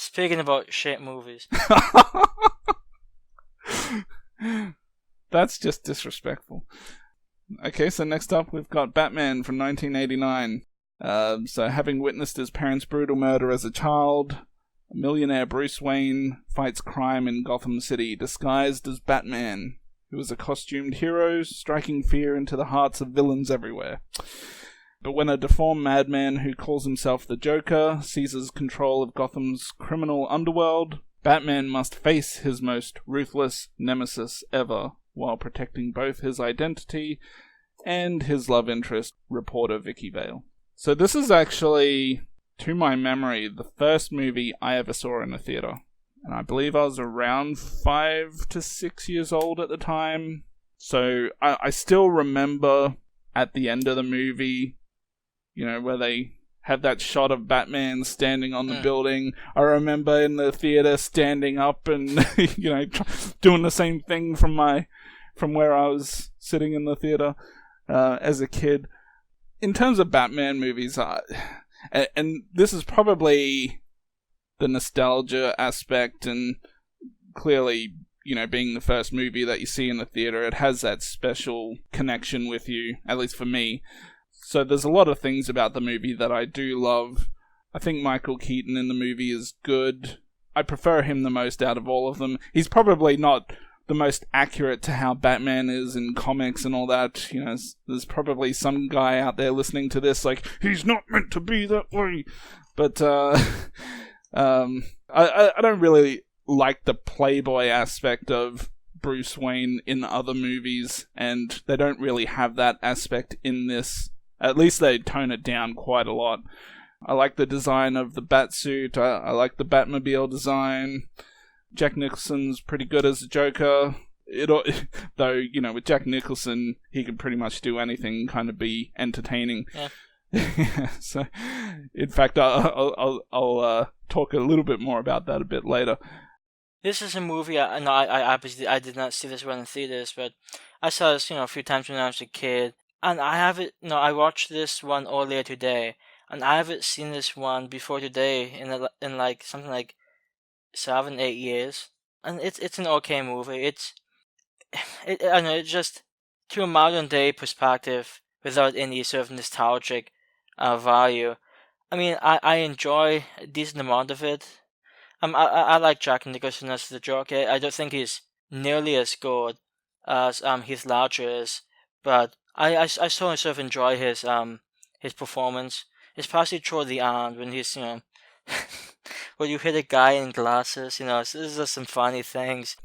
Speaking about shit movies. That's just disrespectful. Okay, so next up we've got Batman from 1989. So having witnessed his parents' brutal murder as a child, millionaire Bruce Wayne fights crime in Gotham City disguised as Batman, who is a costumed hero striking fear into the hearts of villains everywhere. But when a deformed madman who calls himself the Joker seizes control of Gotham's criminal underworld, Batman must face his most ruthless nemesis ever, while protecting both his identity and his love interest, reporter Vicky Vale. So this is actually, to my memory, the first movie I ever saw in a theatre. And I believe I was around 5 to 6 years old at the time. So I still remember at the end of the movie, where they have that shot of Batman standing on the building. I remember in the theater standing up and, doing the same thing from where I was sitting in the theater as a kid. In terms of Batman movies, and this is probably the nostalgia aspect, and clearly, being the first movie that you see in the theater, it has that special connection with you, at least for me. So there's a lot of things about the movie that I do love. I think Michael Keaton in the movie is good. I prefer him the most out of all of them. He's probably not the most accurate to how Batman is in comics and all that. There's probably some guy out there listening to this like, he's not meant to be that way. But I don't really like the playboy aspect of Bruce Wayne in other movies, and they don't really have that aspect in this. At least they tone it down quite a lot. I like the design of the Batsuit. I like the Batmobile design. Jack Nicholson's pretty good as a Joker. Though, with Jack Nicholson, he can pretty much do anything and kind of be entertaining. Yeah. So, in fact, I'll talk a little bit more about that a bit later. This is a movie, I did not see this one in theaters, but I saw this, a few times when I was a kid. And I watched this one earlier today, and I haven't seen this one before today in like something like 7-8 years. And it's an okay movie. It's just, to a modern day perspective, without any sort of nostalgic value. I mean, I enjoy a decent amount of it. I like Jack Nicholson as the Joker. I don't think he's nearly as good as Heath Ledger is, but I still sort of enjoy his performance, especially toward the end when he's when you hit a guy in glasses. This is some funny things.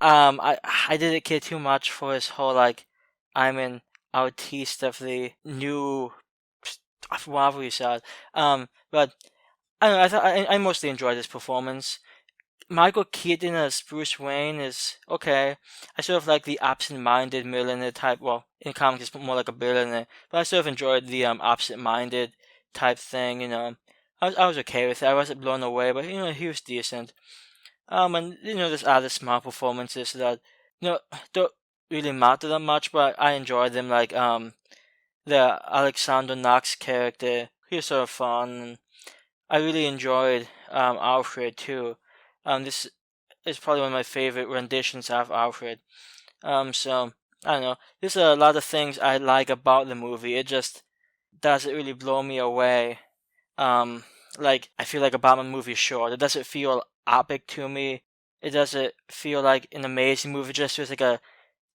I didn't care too much for his whole I'm an artiste of the new whatever you said. But I don't know, I mostly enjoyed his performance. Michael Keaton as Bruce Wayne is okay. I sort of like the absent-minded millionaire type. Well, in comics it's more like a billionaire, but I sort of enjoyed the absent-minded type thing. I was okay with it. I wasn't blown away, but he was decent. And there's other small performances that don't really matter that much, but I enjoyed them. Like the Alexander Knox character, he was sort of fun. And I really enjoyed Alfred too. This is probably one of my favorite renditions of Alfred. So I don't know. There's a lot of things I like about the movie. It just doesn't really blow me away. I feel like a Batman movie is short. It doesn't feel epic to me. It doesn't feel like an amazing movie. It just feels like a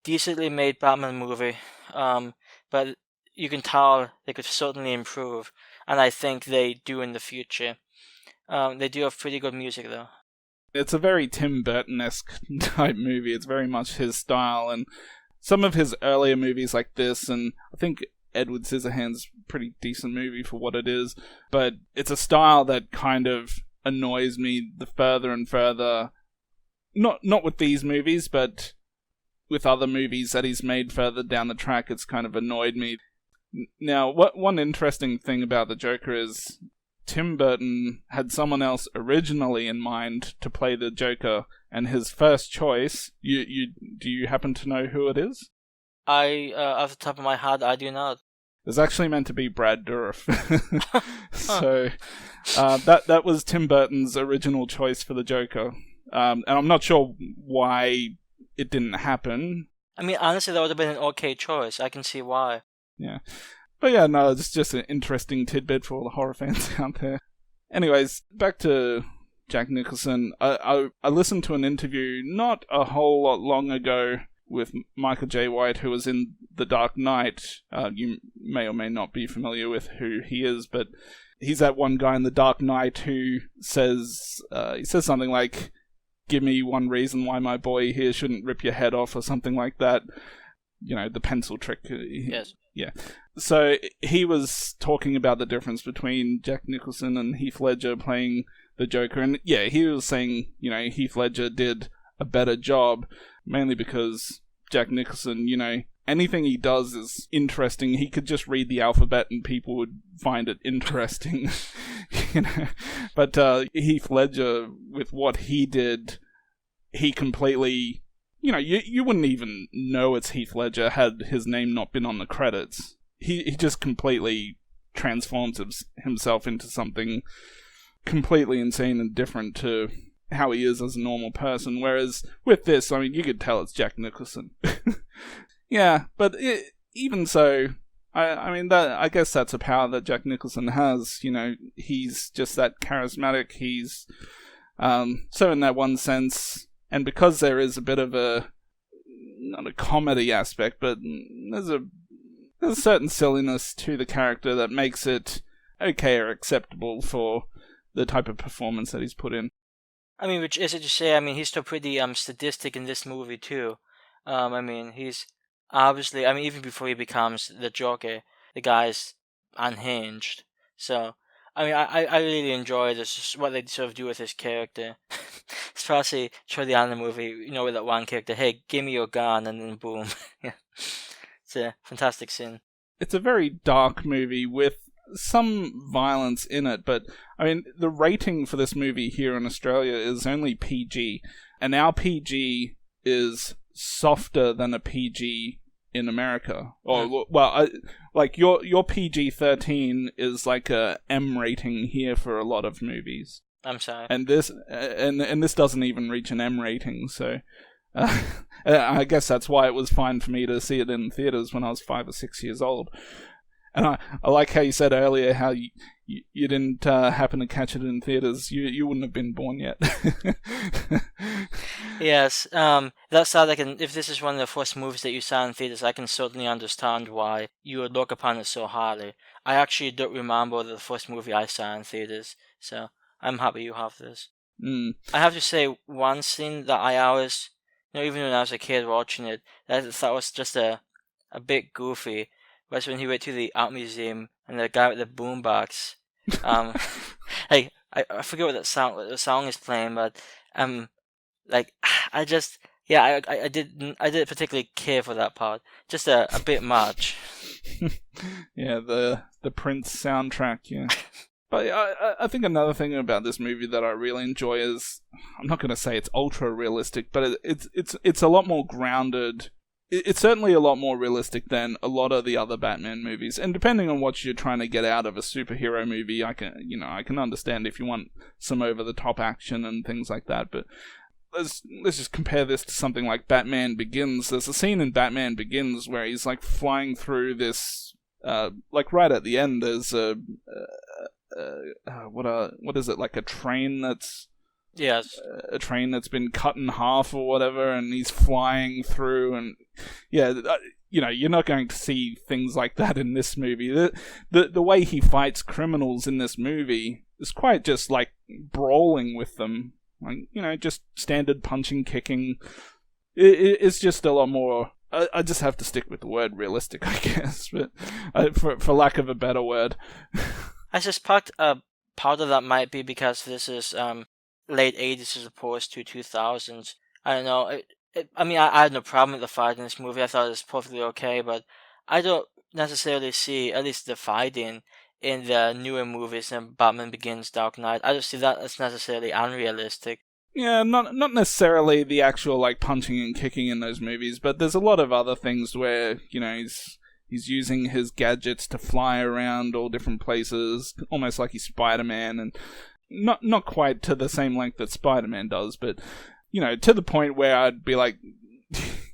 decently made Batman movie. But you can tell they could certainly improve, and I think they do in the future. They do have pretty good music though. It's a very Tim Burton-esque type movie. It's very much his style, and some of his earlier movies like this, and I think Edward Scissorhands' pretty decent movie for what it is, but it's a style that kind of annoys me the further and further. Not with these movies, but with other movies that he's made further down the track, it's kind of annoyed me. Now, one interesting thing about the Joker is Tim Burton had someone else originally in mind to play the Joker, and his first choice, do you happen to know who it is? Off the top of my head, I do not. was actually meant to be Brad Dourif. So that was Tim Burton's original choice for the Joker. And I'm not sure why it didn't happen. I mean, honestly, that would have been an okay choice. I can see why. Yeah. But yeah, no, it's just an interesting tidbit for all the horror fans out there. Anyways, back to Jack Nicholson. I listened to an interview not a whole lot long ago with Michael J. White, who was in The Dark Knight. You may or may not be familiar with who he is, but he's that one guy in The Dark Knight who says something like, "Give me one reason why my boy here shouldn't rip your head off," or something like that. You know, the pencil trick. Yes. Yeah. So he was talking about the difference between Jack Nicholson and Heath Ledger playing the Joker. And yeah, he was saying, you know, Heath Ledger did a better job, mainly because Jack Nicholson, you know, anything he does is interesting. He could just read the alphabet and people would find it interesting. You know? But Heath Ledger, with what he did, he completely... You know, you wouldn't even know it's Heath Ledger had his name not been on the credits. He just completely transforms himself into something completely insane and different to how he is as a normal person. Whereas with this, I mean, you could tell it's Jack Nicholson. Yeah, but even so, I mean, I guess that's a power that Jack Nicholson has. You know, he's just that charismatic. He's so in that one sense. And because there is a bit of not a comedy aspect, but there's a certain silliness to the character that makes it okay or acceptable for the type of performance that he's put in. I mean, which is it to say, I mean, he's still pretty sadistic in this movie too. I mean, he's obviously, I mean, even before he becomes the Joker, the guy's unhinged. So, I mean, I really enjoy this, what they sort of do with his character. Especially toward the end of the movie, you know, with that one character, "Hey, give me your gun," and then boom. Yeah. It's a fantastic scene. It's a very dark movie with some violence in it, but, I mean, the rating for this movie here in Australia is only PG, and our PG is softer than a PG in America. Or, well, like, your PG-13 is like a M rating here for a lot of movies. I'm sorry. And this doesn't even reach an M rating, so I guess that's why it was fine for me to see it in theaters when I was 5 or 6 years old. And I like how you said earlier how you didn't happen to catch it in theaters. You wouldn't have been born yet. Yes, that sounds like if this is one of the first movies that you saw in theaters, I can certainly understand why you would look upon it so highly. I actually don't remember the first movie I saw in theaters, so I'm happy you have this. I have to say, one scene that I always, you know, even when I was a kid watching it, that I thought was just a bit goofy, was when he went to the art museum and the guy with the boombox, hey, I forget what the song is playing, but like I just, yeah, I didn't particularly care for that part, just a bit much. Yeah, the Prince soundtrack, yeah. But I think another thing about this movie that I really enjoy is, I'm not going to say it's ultra realistic, but it's a lot more grounded. It's certainly a lot more realistic than a lot of the other Batman movies. And depending on what you're trying to get out of a superhero movie, I can understand if you want some over the top action and things like that. But let's just compare this to something like Batman Begins. There's a scene in Batman Begins where he's like flying through this, like right at the end. There's what is it, like a train that's a train that's been cut in half or whatever, and he's flying through, and yeah, you know, you're not going to see things like that in this movie. The way he fights criminals in this movie is quite just like brawling with them, like, you know, just standard punching, kicking. It's just a lot more. I just have to stick with the word realistic, I guess, but for lack of a better word. I suspect part of that might be because this is late 80s as opposed to 2000s. I don't know. I mean, I had no problem with the fight in this movie. I thought it was perfectly okay, but I don't necessarily see, at least the fighting in the newer movies in Batman Begins, Dark Knight. I don't see that as necessarily unrealistic. Yeah, not necessarily the actual like punching and kicking in those movies, but there's a lot of other things where, you know, he's using his gadgets to fly around all different places, almost like he's Spider-Man, and not quite to the same length that Spider-Man does, but to the point where I'd be like,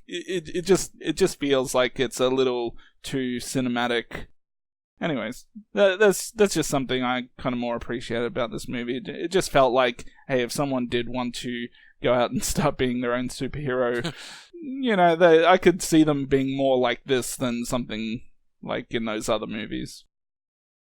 it just feels like it's a little too cinematic. Anyways, that's just something I kind of more appreciated about this movie. It just felt like, hey, if someone did want to go out and start being their own superhero, I could see them being more like this than something like in those other movies.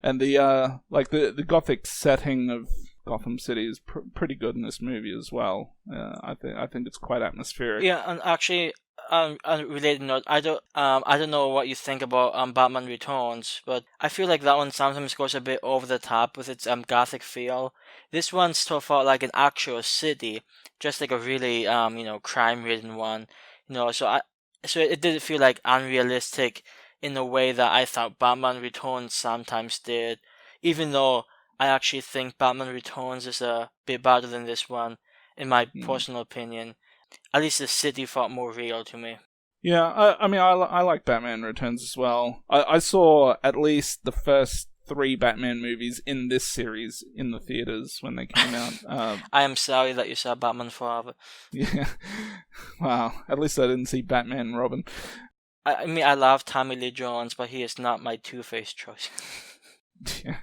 And the gothic setting of Gotham City is pretty good in this movie as well. I think it's quite atmospheric. Yeah, and actually, on a related note, I don't know what you think about Batman Returns, but I feel like that one sometimes goes a bit over the top with its gothic feel. This one still felt like an actual city, just like a really crime-ridden one. So it didn't feel like unrealistic in a way that I thought Batman Returns sometimes did, even though I actually think Batman Returns is a bit better than this one, in my personal opinion. At least the city felt more real to me. Yeah, I like Batman Returns as well. I saw at least the first 3 Batman movies in this series in the theaters when they came out. I am sorry that you saw Batman Forever. Yeah. Wow. At least I didn't see Batman and Robin. I mean, I love Tommy Lee Jones, but he is not my Two-Face choice. Yeah.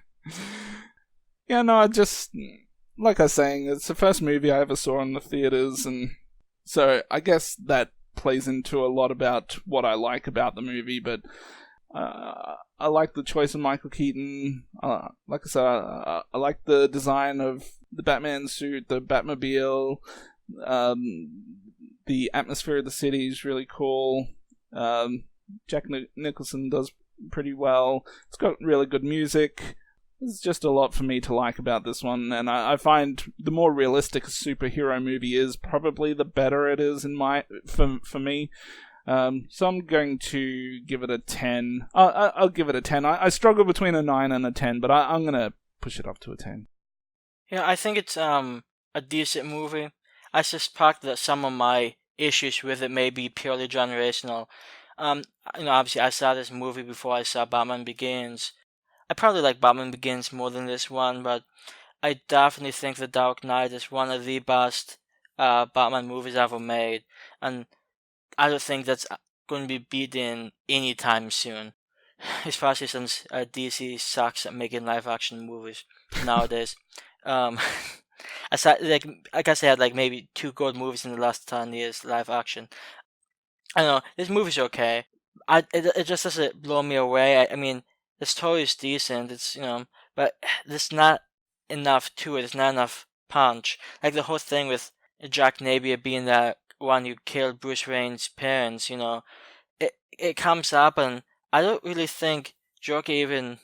Yeah, no, I just, like I was saying, it's the first movie I ever saw in the theaters, and so I guess that plays into a lot about what I like about the movie, but I like the choice of Michael Keaton. Like I said, I like the design of the Batman suit, the Batmobile, the atmosphere of the city is really cool. Jack Nicholson does pretty well. It's got really good music. There's just a lot for me to like about this one, and I find the more realistic a superhero movie is, probably the better it is for me. So I'm going to give it a 10. I'll give it a 10. I struggle between a 9 and a 10, but I'm going to push it up to a 10. Yeah, I think it's a decent movie. I suspect that some of my issues with it may be purely generational. Obviously I saw this movie before I saw Batman Begins. I probably like Batman Begins more than this one, but I definitely think The Dark Knight is one of the best Batman movies ever made, and I don't think that's going to be beaten anytime soon, especially since DC sucks at making live-action movies nowadays. Aside, I guess they had maybe 2 good movies in the last 10 years live action. I don't know, this movie's okay. It just doesn't blow me away. I mean, the story is decent. It's but there's not enough to it. There's not enough punch. Like the whole thing with Jack Napier being that one who killed Bruce Wayne's parents. It comes up, and I don't really think Joker even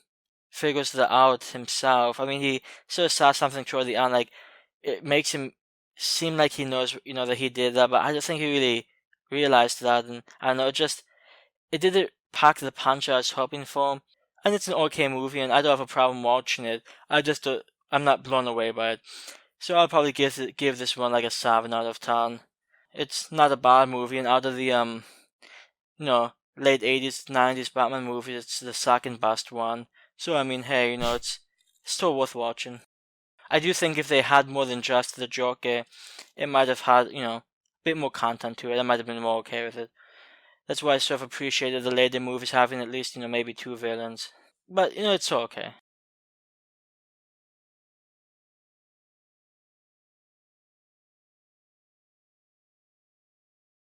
figures that out himself. I mean, he sort of saw something toward the end, it makes him seem like he knows, that he did that, but I don't think he really realized that, and I don't know, it didn't pack the punch I was hoping for, and it's an okay movie, and I don't have a problem watching it. I'm not blown away by it, so I'll probably give this one a 7 out of 10. It's not a bad movie, and out of the late 80s, 90s Batman movies, it's the second best one. So I mean, hey, it's still worth watching. I do think if they had more than just the Joker, it might have had, a bit more content to it. I might have been more okay with it. That's why I sort of appreciated the later movies having at least, maybe 2 villains. But, it's okay.